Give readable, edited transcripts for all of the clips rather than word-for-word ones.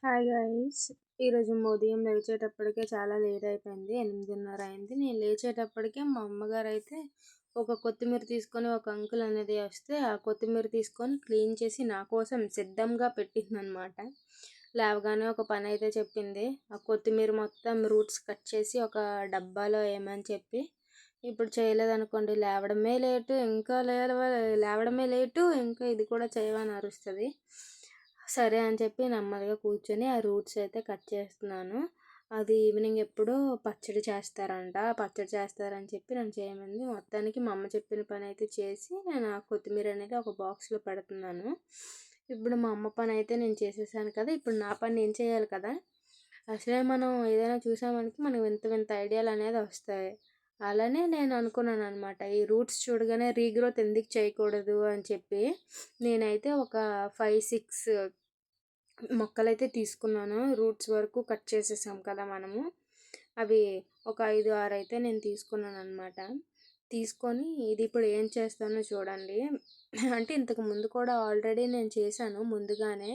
Hi guys. ఈరోజు ఉదయం లేచేటప్పటికే చాలా లేట్ అయిపోయింది. 8:30 అయింది. నేను లేచేటప్పటికే మా అమ్మగారు అయితే ఒక కొత్తిమీర తీసుకొని ఒక అంకుల్ అనేది వస్తే ఆ కొత్తిమీర తీసుకొని క్లీన్ చేసి నా కోసం సిద్ధంగా పెట్టిందనమాట. లేవగానే ఒక పని అయితే చెప్పింది. ఆ కొత్తిమీర మొత్తం రూట్స్ కట్ చేసి ఒక డబ్బాలో వేయమని చెప్పి, ఇప్పుడు చేయలేదనుకోండి లేవడమే లేటు, ఇంకా లేవడమే లేటు, ఇంకా ఇది కూడా చేయవని అరుస్తుంది. సరే అని చెప్పి నెమ్మదిగా కూర్చొని ఆ రూట్స్ అయితే కట్ చేస్తున్నాను. అది ఈవినింగ్ ఎప్పుడో పచ్చడి చేస్తారంట. పచ్చడి చేస్తారని చెప్పి నన్ను చేయమంది. మొత్తానికి మా అమ్మ చెప్పిన పని అయితే చేసి నేను ఆ కొత్తిమీర అనేది ఒక బాక్స్లో పెడుతున్నాను. ఇప్పుడు మా అమ్మ పని అయితే నేను చేసేసాను కదా, ఇప్పుడు నా పని నేను చేయాలి కదా. అసలే మనం ఏదైనా చూసామంటే మనకు వింత వింత ఐడియాలు అనేది వస్తాయి. అలానే నేను అనుకున్నాను అనమాట, ఈ రూట్స్ చూడగానే రీగ్రోత్ ఎందుకు చేయకూడదు అని చెప్పి నేనైతే ఒక 5-6 మొక్కలైతే తీసుకున్నాను. రూట్స్ వరకు కట్ చేసేసాం కదా మనము. అవి ఒక 5-6 అయితే నేను తీసుకున్నాను అనమాట. తీసుకొని ఇది ఇప్పుడు ఏం చేస్తానో చూడండి. అంటే ఇంతకు ముందు కూడా ఆల్రెడీ నేను చేశాను ముందుగానే.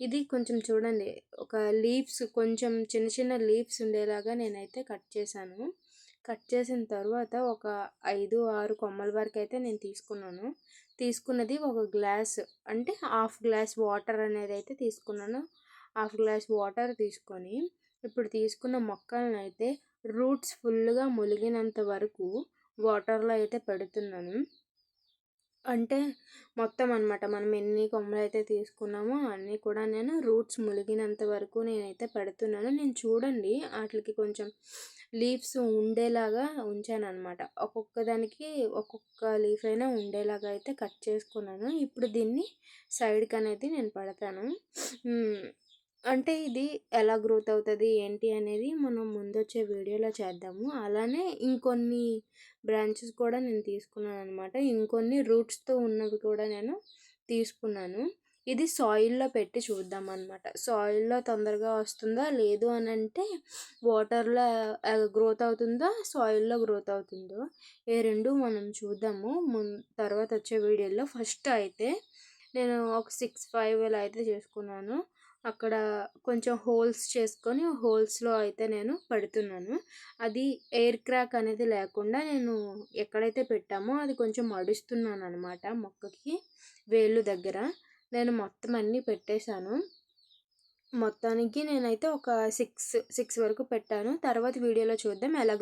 ఇది కొంచెం చూడండి, ఒక లీవ్స్ కొంచెం చిన్న చిన్న లీవ్స్ ఉండేలాగా నేనైతే కట్ చేశాను. కట్ చేసిన తర్వాత ఒక 5-6 కొమ్మల వరకు అయితే నేను తీసుకున్నాను. తీసుకున్నది ఒక గ్లాస్, అంటే హాఫ్ గ్లాస్ వాటర్ అనేది అయితే తీసుకున్నాను. హాఫ్ గ్లాస్ వాటర్ తీసుకొని ఇప్పుడు తీసుకున్న మొక్కలను అయితే రూట్స్ ఫుల్గా ములిగినంత వరకు వాటర్లో అయితే పెడుతున్నాను. అంటే మొత్తం అనమాట, మనం ఎన్ని కొమ్మలు అయితే తీసుకున్నామో అన్నీ కూడా నేను రూట్స్ ములిగినంత వరకు నేనైతే పెడుతున్నాను. నేను చూడండి వాటికి కొంచెం లీవ్స్ ఉండేలాగా ఉంచాను అనమాట. ఒక్కొక్క దానికి ఒక్కొక్క లీఫ్ అయినా ఉండేలాగా అయితే కట్ చేసుకున్నాను. ఇప్పుడు దీన్ని సైడ్కి అనేది నేను పెడతాను. అంటే ఇది ఎలా గ్రోత్ అవుతుంది ఏంటి అనేది మనం ముందొచ్చే వీడియోలో చేద్దాము. అలానే ఇంకొన్ని బ్రాంచెస్ కూడా నేను తీసుకున్నాను అనమాట. ఇంకొన్ని రూట్స్తో ఉన్నవి కూడా నేను తీసుకున్నాను. ఇది సాయిల్లో పెట్టి చూద్దాం అనమాట. సాయిల్లో తొందరగా వస్తుందా లేదు అని అంటే వాటర్లో గ్రోత్ అవుతుందా సాయిల్లో గ్రోత్ అవుతుందో ఏ రెండు మనం చూద్దాము తర్వాత వచ్చే వీడియోలో. ఫస్ట్ అయితే నేను ఒక 6-5 ఇలా అయితే చేసుకున్నాను. అక్కడ కొంచెం హోల్స్ చేసుకొని హోల్స్లో అయితే నేను పెడుతున్నాను. అది ఎయిర్ క్రాక్ అనేది లేకుండా నేను ఎక్కడైతే పెట్టామో అది కొంచెం మడుస్తున్నాను అనమాట. మొక్కకి వేళ్ళు దగ్గర నేను మొత్తం అన్నీ పెట్టేశాను. మొత్తానికి నేనైతే ఒక 6 వరకు పెట్టాను. తర్వాత వీడియోలో చూద్దాం ఎలా